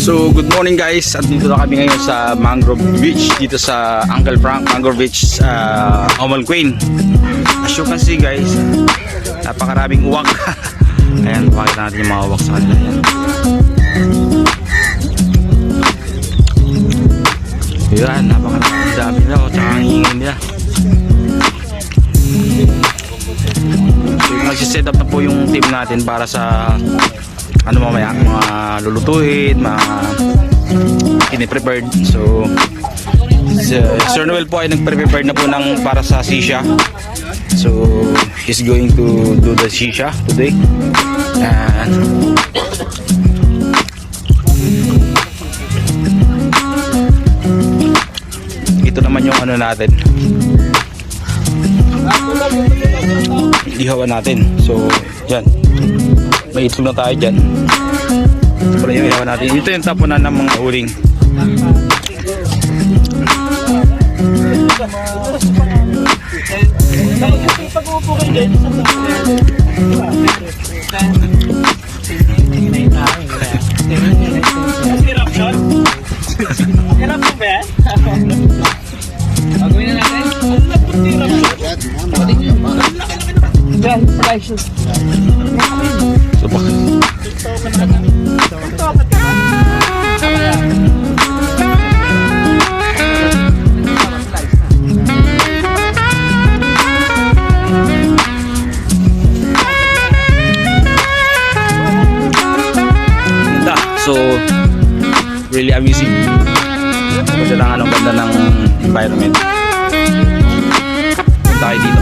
So good morning guys, at dito na kami ngayon sa Mangrove Beach, dito sa Uncle Frank Mangrove Beach, Omal Queen. As you can see guys, napakaraming uwak. Ayan, pakita natin yung mga uwak sa kanila. Ayan, napakaraming dami nila, tsaka ang ingin nila. So nagsiset up na po yung team natin para sa ano mamaya, mga lulutuin, mga kiniprepared. So Sir Noel po ay nagprepared na po ng para sa sisha. So he's going to do the sisha today. And ito naman yung ano natin, ihawan natin. So yan, may itlog na tayo dyan. Ito pala yung ihawan natin. Ito yung tapunan ng mga uling. Subak. So really amazing. Kasi lang anong ganda ng environment. Punta tayo dito.